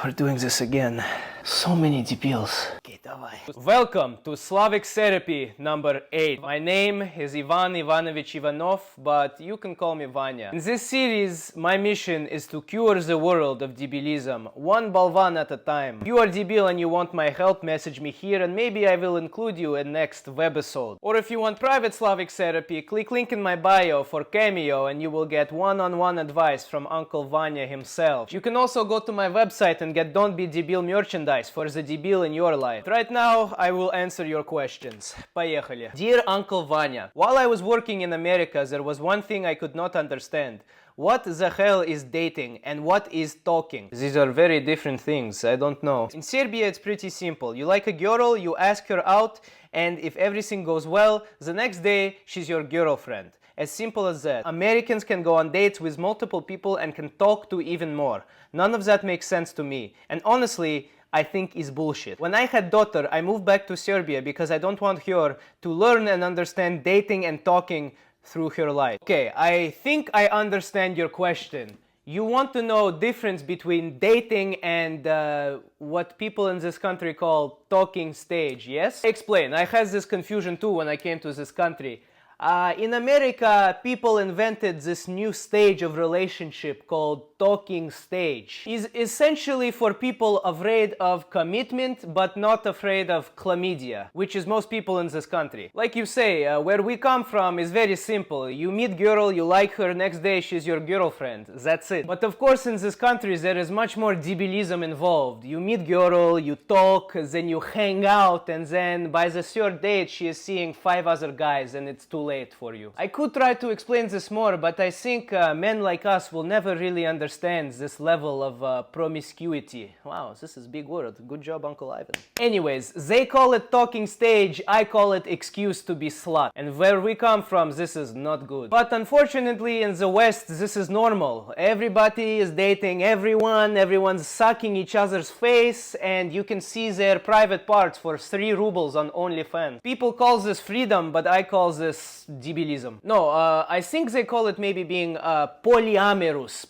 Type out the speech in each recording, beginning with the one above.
We're doing this again. So many DEBILs. Okay, давай. Welcome to Slavic Therapy number 8. My name is Ivanovich Ivanov, but you can call me Vanya. In this series, my mission is to cure the world of debilism, one balvan at a time. If you are debil and you want my help, message me here and maybe I will include you in next webisode. Or if you want private Slavic therapy, click link in my bio for Cameo and you will get one-on-one advice from Uncle Vanya himself. You can also go to my website and get Don't Be Debil merchandise for the debil in your life. Right now, I will answer your questions. Поехали. Dear Uncle Vanya, while I was working in America, there was one thing I could not understand. What the hell is dating and what is talking? These are very different things, I don't know. In Serbia, it's pretty simple. You like a girl, you ask her out, and if everything goes well, the next day, she's your girlfriend. As simple as that. Americans can go on dates with multiple people and can talk to even more. None of that makes sense to me. And honestly, I think is bullshit. When I had daughter, I moved back to Serbia because I don't want her to learn and understand dating and talking through her life. Okay, I think I understand your question. You want to know difference between dating and what people in this country call talking stage, yes? Explain. I had this confusion too when I came to this country. In America, people invented this new stage of relationship called talking stage. It's essentially for people afraid of commitment but not afraid of chlamydia, which is most people in this country. Like you say, where we come from is very simple. You meet girl, you like her, next day she's your girlfriend. That's it. But of course in these countries there is much more debilism involved. You meet girl, you talk, then you hang out, and then by the third date she is seeing 5 other guys and it's too late for you. I could try to explain this more, but I think men like us will never really understand this level of promiscuity. Wow, this is a big word. Good job, Uncle Ivan. Anyways, they call it talking stage, I call it excuse to be slut. And where we come from, this is not good. But unfortunately in the West, this is normal. Everybody is dating everyone's sucking each other's face, and you can see their private parts for 3 rubles on OnlyFans. People call this freedom, but I call this debilism. No, I think they call it maybe being polyamorous,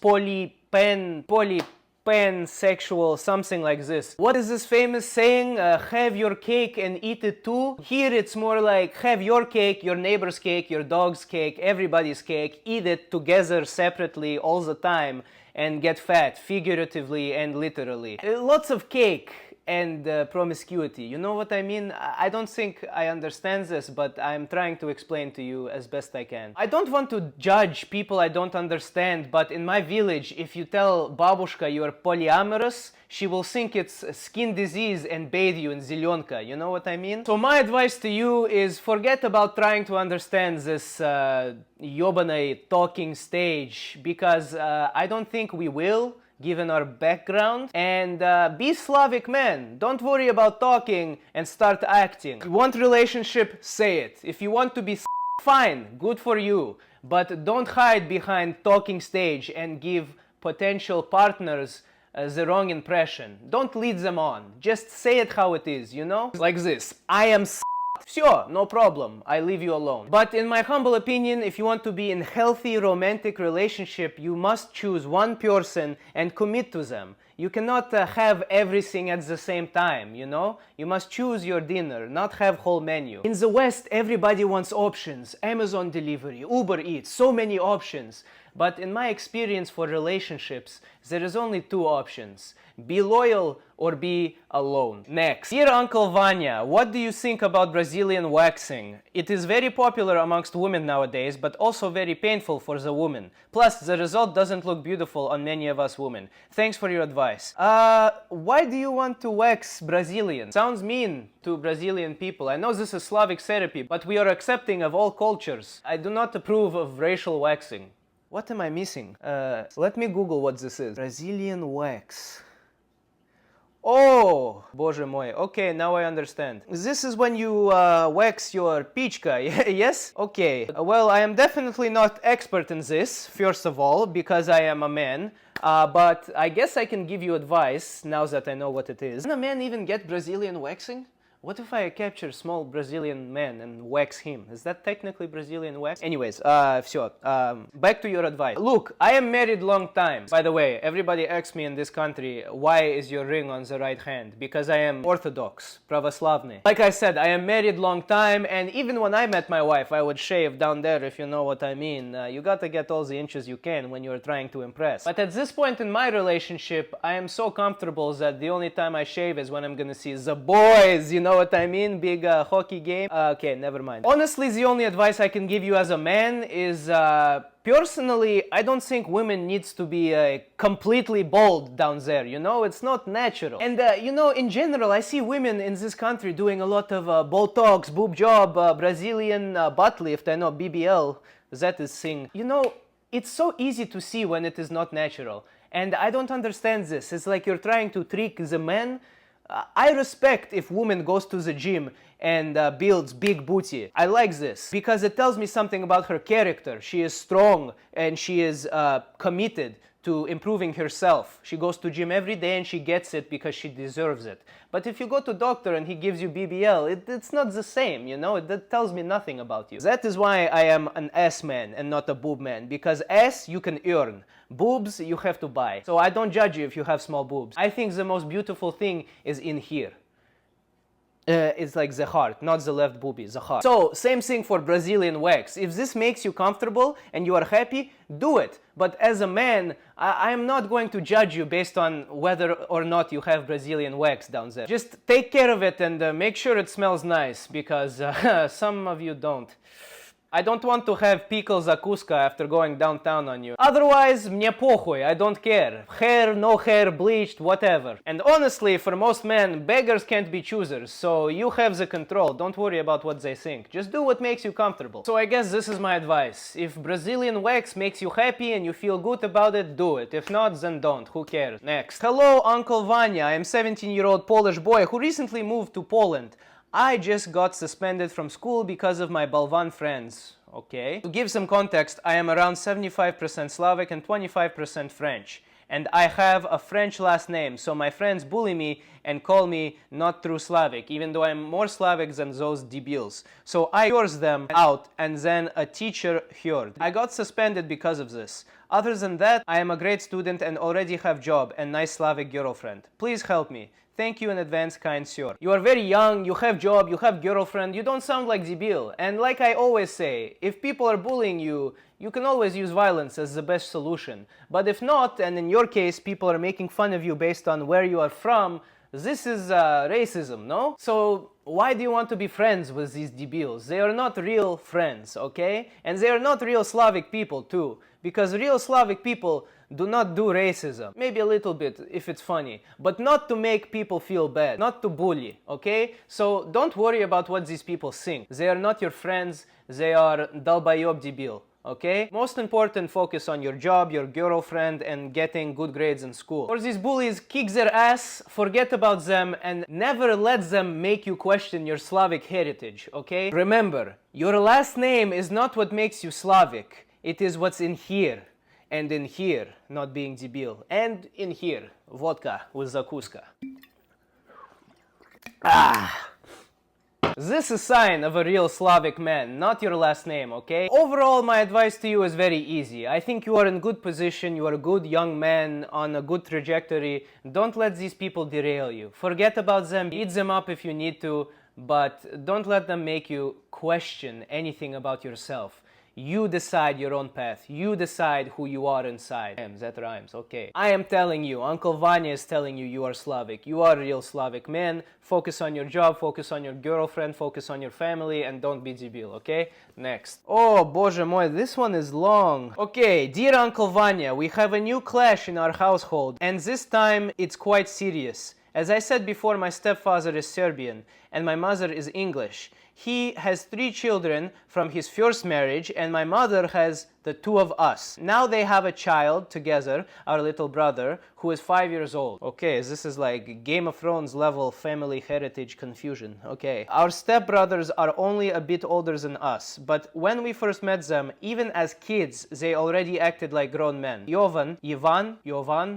pansexual, something like this. What is this famous saying? Have your cake and eat it too? Here it's more like have your cake, your neighbor's cake, your dog's cake, everybody's cake, eat it together separately all the time and get fat, figuratively and literally. Lots of cake and promiscuity. You know what I mean? I don't think I understand this, but I'm trying to explain to you as best I can. I don't want to judge people I don't understand, but in my village, if you tell babushka you're polyamorous, she will think it's skin disease and bathe you in zelyonka. You know what I mean? So my advice to you is forget about trying to understand this yobanai talking stage, because I don't think we will, given our background, and be Slavic man. Don't worry about talking and start acting. If you want relationship, say it. If you want to be fine, good for you, but don't hide behind talking stage and give potential partners the wrong impression. Don't lead them on. Just say it how it is, you know? Like this. I am Sure, no problem, I leave you alone. But in my humble opinion, if you want to be in healthy romantic relationship, you must choose one person and commit to them. You cannot have everything at the same time, you know? You must choose your dinner, not have whole menu. In the West, everybody wants options. Amazon delivery, Uber Eats, so many options. But in my experience for relationships, there is only 2 options. Be loyal or be alone. Next. Dear Uncle Vanya, what do you think about Brazilian waxing? It is very popular amongst women nowadays, but also very painful for the woman. Plus, the result doesn't look beautiful on many of us women. Thanks for your advice. Why do you want to wax Brazilian? Sounds mean to Brazilian people. I know this is Slavic therapy, but we are accepting of all cultures. I do not approve of racial waxing. What am I missing? Let me Google what this is. Brazilian wax. Oh, Боже мой. Okay, now I understand. This is when you wax your pichka, yes? Okay. Well, I am definitely not expert in this, first of all, because I am a man. But I guess I can give you advice now that I know what it is. Can a man even get Brazilian waxing? What if I capture a small Brazilian man and wax him? Is that technically Brazilian wax? Anyways, все. Back to your advice. Look, I am married long time. By the way, everybody asks me in this country, why is your ring on the right hand? Because I am Orthodox, Pravoslavny. Like I said, I am married long time, and even when I met my wife, I would shave down there, if you know what I mean. You gotta get all the inches you can when you're trying to impress. But at this point in my relationship, I am so comfortable that the only time I shave is when I'm gonna see the boys, you know what I mean? Big hockey game. Okay, never mind. Honestly, the only advice I can give you as a man is, personally, I don't think women needs to be completely bald down there, you know? It's not natural. And, you know, in general, I see women in this country doing a lot of Botox, boob job, Brazilian butt lift, I know, BBL, that is thing. You know, it's so easy to see when it is not natural. And I don't understand this. It's like you're trying to trick the men. I respect if woman goes to the gym and builds big booty. I like this because it tells me something about her character. She is strong and she is committed to improving herself. She goes to gym every day and she gets it because she deserves it. But if you go to doctor and he gives you BBL, it's not the same, you know? That tells me nothing about you. That is why I am an ass man and not a boob man, because ass you can earn. Boobs you have to buy. So I don't judge you if you have small boobs. I think the most beautiful thing is in here. It's like the heart, not the left boobie, the heart. So, same thing for Brazilian wax. If this makes you comfortable and you are happy, do it. But as a man, I am not going to judge you based on whether or not you have Brazilian wax down there. Just take care of it and make sure it smells nice, because some of you don't. I don't want to have pickle zakuska after going downtown on you. Otherwise, мне похуй, I don't care. Hair, no hair, bleached, whatever. And honestly, for most men, beggars can't be choosers, so you have the control. Don't worry about what they think. Just do what makes you comfortable. So I guess this is my advice. If Brazilian wax makes you happy and you feel good about it, do it. If not, then don't. Who cares? Next. Hello, Uncle Vanya. I am 17-year-old Polish boy who recently moved to Poland. I just got suspended from school because of my Balvan friends. Okay. To give some context, I am around 75% Slavic and 25% French. And I have a French last name, so my friends bully me and call me not true Slavic, even though I'm more Slavic than those DEBILs. So I curse them out, and then a teacher heard. I got suspended because of this. Other than that, I am a great student and already have job and nice Slavic girlfriend. Please help me. Thank you in advance, kind sir. You are very young, you have job, you have girlfriend, you don't sound like DEBIL. And like I always say, if people are bullying you, you can always use violence as the best solution. But if not, and in your case, people are making fun of you based on where you are from, this is racism, no? So why do you want to be friends with these DEBILs? They are not real friends, okay? And they are not real Slavic people too. Because real Slavic people do not do racism. Maybe a little bit if it's funny, but not to make people feel bad, not to bully, okay? So don't worry about what these people think. They are not your friends, they are dalbayob DEBIL, okay? Most important, focus on your job, your girlfriend, and getting good grades in school. For these bullies, kick their ass, forget about them, and never let them make you question your Slavic heritage, okay? Remember, your last name is not what makes you Slavic. It is what's in here. And in here, not being DEBIL. And in here, vodka with zakuska. This is a sign of a real Slavic man, not your last name, okay? Overall, my advice to you is very easy. I think you are in good position, you are a good young man on a good trajectory. Don't let these people derail you. Forget about them, eat them up if you need to, but don't let them make you question anything about yourself. You decide your own path. You decide who you are inside. That rhymes, okay. I am telling you, Uncle Vanya is telling you you are Slavic. You are a real Slavic man. Focus on your job, focus on your girlfriend, focus on your family, and don't be DEBIL, okay? Next. Oh, Боже мой, this one is long. Okay, dear Uncle Vanya, we have a new clash in our household, and this time it's quite serious. As I said before, my stepfather is Serbian, and my mother is English. He has 3 children from his first marriage, and my mother has the 2 of us. Now they have a child together, our little brother, who is 5 years old. Okay, this is like Game of Thrones level family heritage confusion. Okay. Our stepbrothers are only a bit older than us, but when we first met them, even as kids, they already acted like grown men. Jovan,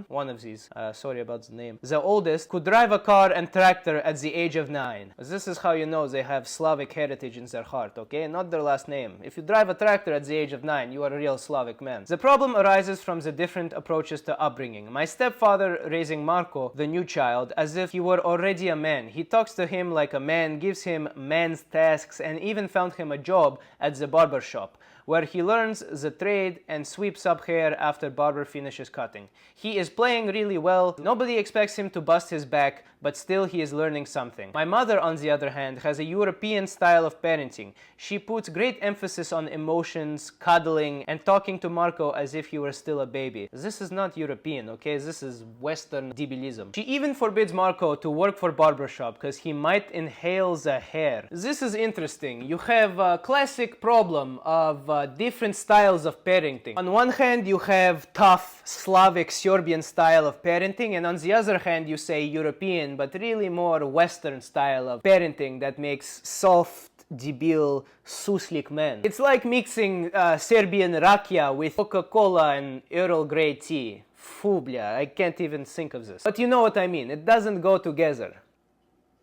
one of these, sorry about the name, the oldest, could drive a car and tractor at the age of 9. This is how you know they have Slavic heritage in their heart, okay? Not their last name. If you drive a tractor at the age of 9, you are a real Slavic man. The problem arises from the different approaches to upbringing. My stepfather raising Marco, the new child, as if he were already a man. He talks to him like a man, gives him man's tasks, and even found him a job at the barber shop, where he learns the trade and sweeps up hair after barber finishes cutting. He is playing really well. Nobody expects him to bust his back, but still he is learning something. My mother, on the other hand, has a European style of parenting. She puts great emphasis on emotions, cuddling, and talking to Marco as if he were still a baby. This is not European, okay? This is Western debilism. She even forbids Marco to work for barbershop because he might inhale the hair. This is interesting. You have a classic problem of different styles of parenting. On one hand, you have tough Slavic Serbian style of parenting, and on the other hand, you say European, but really more Western style of parenting that makes soft, debil, suslik men. It's like mixing Serbian rakia with Coca-Cola and Earl Grey tea. Fublia, I can't even think of this. But you know what I mean, it doesn't go together.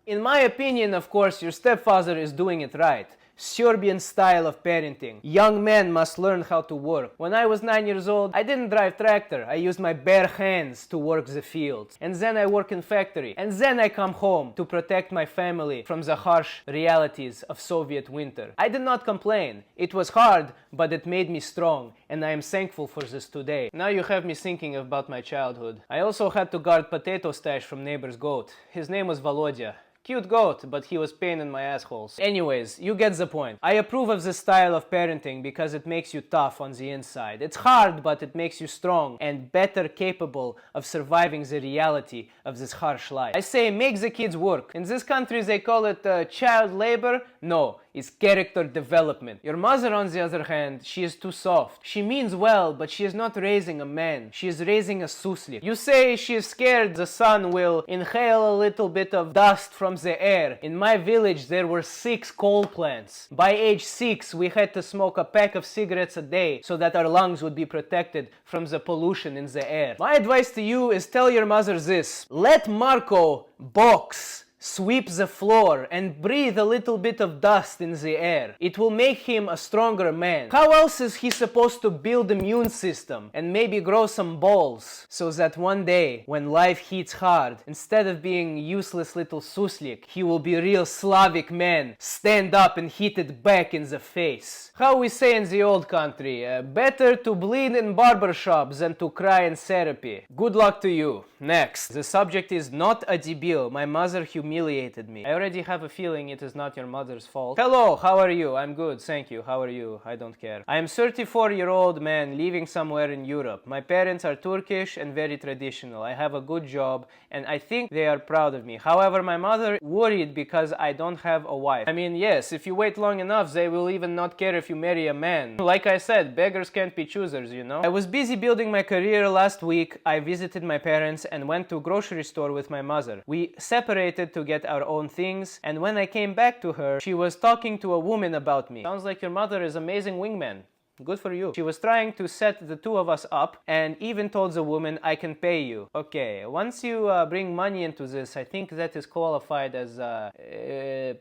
In my opinion, of course, your stepfather is doing it right. Serbian style of parenting. Young men must learn how to work. When I was 9 years old, I didn't drive tractor. I used my bare hands to work the fields. And then I work in factory. And then I come home to protect my family from the harsh realities of Soviet winter. I did not complain. It was hard, but it made me strong. And I am thankful for this today. Now you have me thinking about my childhood. I also had to guard potato stash from neighbor's goat. His name was Volodya. Cute goat, but he was pain in my assholes. Anyways, you get the point. I approve of this style of parenting because it makes you tough on the inside. It's hard, but it makes you strong and better capable of surviving the reality of this harsh life. I say make the kids work. In this country they call it child labor. No, it's character development. Your mother, on the other hand, she is too soft. She means well, but she is not raising a man. She is raising a suslik. You say she is scared the son will inhale a little bit of dust from the air. In my village, there were 6 coal plants. By age 6, we had to smoke a pack of cigarettes a day so that our lungs would be protected from the pollution in the air. My advice to you is tell your mother this. Let Marco box, sweep the floor, and breathe a little bit of dust in the air. It will make him a stronger man. How else is he supposed to build immune system and maybe grow some balls so that one day, when life hits hard, instead of being useless little suslik, he will be a real Slavic man, stand up and hit it back in the face. How we say in the old country, better to bleed in barbershops than to cry in therapy. Good luck to you. Next. The subject is not a debil. My mother humiliated me. I already have a feeling it is not your mother's fault. Hello, how are you? I'm good, thank you. How are you? I don't care. I am 34-year-old man living somewhere in Europe. My parents are Turkish and very traditional. I have a good job and I think they are proud of me. However, my mother worried because I don't have a wife. I mean, yes, if you wait long enough, they will even not care if you marry a man. Like I said, beggars can't be choosers, you know? I was busy building my career last week. I visited my parents and went to a grocery store with my mother. We separated to get our own things, and when I came back to her, she was talking to a woman about me. Sounds like your mother is amazing wingman. Good for you. She was trying to set the 2 of us up and even told the woman, I can pay you. Okay, once you bring money into this, I think that is qualified as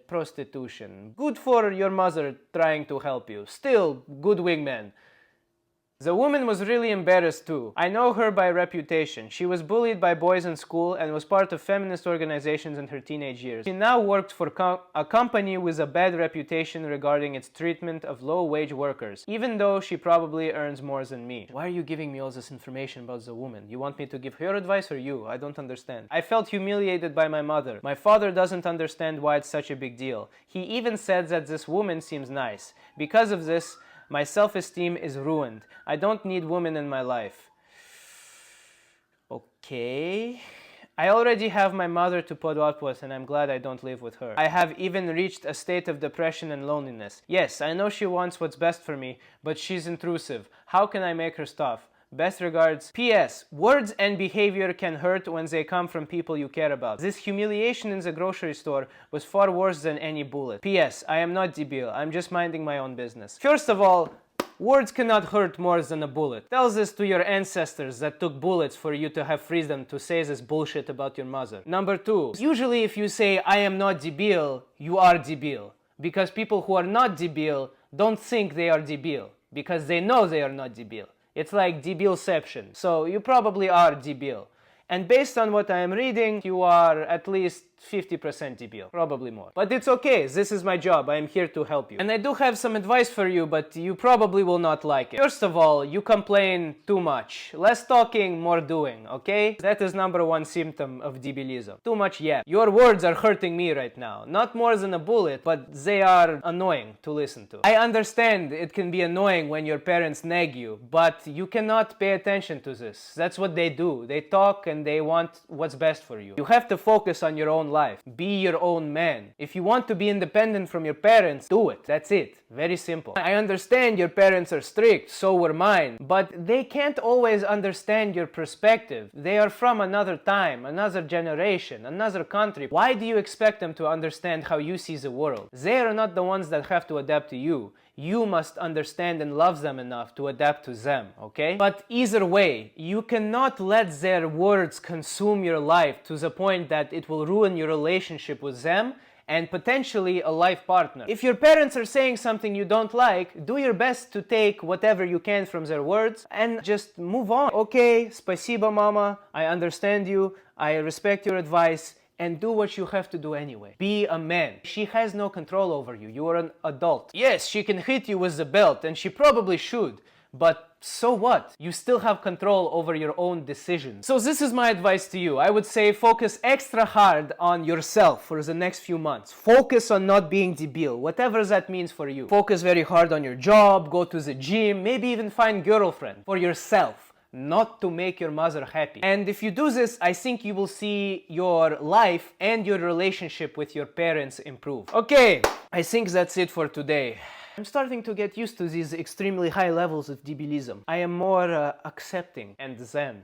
prostitution. Good for your mother trying to help you. Still, good wingman. The woman was really embarrassed too. I know her by reputation. She was bullied by boys in school and was part of feminist organizations in her teenage years. She now works for a company with a bad reputation regarding its treatment of low-wage workers, even though she probably earns more than me. Why are you giving me all this information about the woman? You want me to give her advice or you? I don't understand. I felt humiliated by my mother. My father doesn't understand why it's such a big deal. He even said that this woman seems nice. Because of this, my self-esteem is ruined. I don't need women in my life. Okay. I already have my mother to put up with, and I'm glad I don't live with her. I have even reached a state of depression and loneliness. Yes, I know she wants what's best for me, but she's intrusive. How can I make her stop? Best regards. P.S. Words and behavior can hurt when they come from people you care about. This humiliation in the grocery store was far worse than any bullet. P.S. I am not DEBIL. I'm just minding my own business. First of all, words cannot hurt more than a bullet. Tell this to your ancestors that took bullets for you to have freedom to say this bullshit about your mother. Number two, usually if you say I am not DEBIL, you are DEBIL. Because people who are not DEBIL don't think they are DEBIL. Because they know they are not DEBIL. It's like DEBILception. So you probably are DEBIL. And based on what I am reading, you are at least 50% DEBIL, probably more. But it's okay, this is my job, I am here to help you. And I do have some advice for you, but you probably will not like it. First of all, you complain too much. Less talking, more doing, okay? That is number one symptom of DEBILism. Too much yap. Your words are hurting me right now. Not more than a bullet, but they are annoying to listen to. I understand it can be annoying when your parents nag you, but you cannot pay attention to this. That's what they do. They talk and they want what's best for you. You have to focus on your own life. Be your own man. If you want to be independent from your parents, do it. That's it. Very simple. I understand your parents are strict, so were mine, but they can't always understand your perspective. They are from another time, another generation, another country. Why do you expect them to understand how you see the world? They are not the ones that have to adapt to you. You must understand and love them enough to adapt to them, okay? But either way, you cannot let their words consume your life to the point that it will ruin your relationship with them and potentially a life partner. If your parents are saying something you don't like, do your best to take whatever you can from their words and just move on. Okay, спасибо, mama, I understand you, I respect your advice, and do what you have to do anyway. Be a man. She has no control over you. You are an adult. Yes, she can hit you with the belt, and she probably should. But so what? You still have control over your own decisions. So this is my advice to you. I would say focus extra hard on yourself for the next few months. Focus on not being DEBIL, whatever that means for you. Focus very hard on your job, go to the gym, maybe even find girlfriend for yourself. Not to make your mother happy. And if you do this, I think you will see your life and your relationship with your parents improve. Okay, I think that's it for today. I'm starting to get used to these extremely high levels of DEBILism. I am more accepting and zen.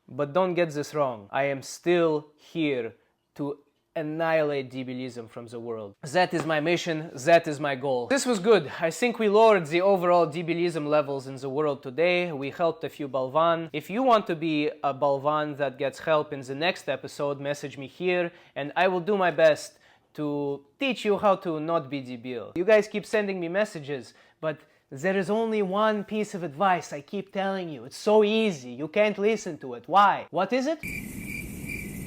But don't get this wrong. I am still here to annihilate DEBILism from the world. That is my mission, that is my goal. This was good. I think we lowered the overall DEBILism levels in the world today. We helped a few balvan. If you want to be a balvan that gets help in the next episode, message me here and I will do my best to teach you how to not be DEBIL. You guys keep sending me messages, but there is only one piece of advice I keep telling you. It's so easy, you can't listen to it. Why? What is it?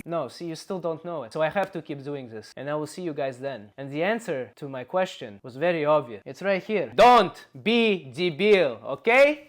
No, see, you still don't know it. So I have to keep doing this. And I will see you guys then. And the answer to my question was very obvious. It's right here. Don't be DEBIL, okay?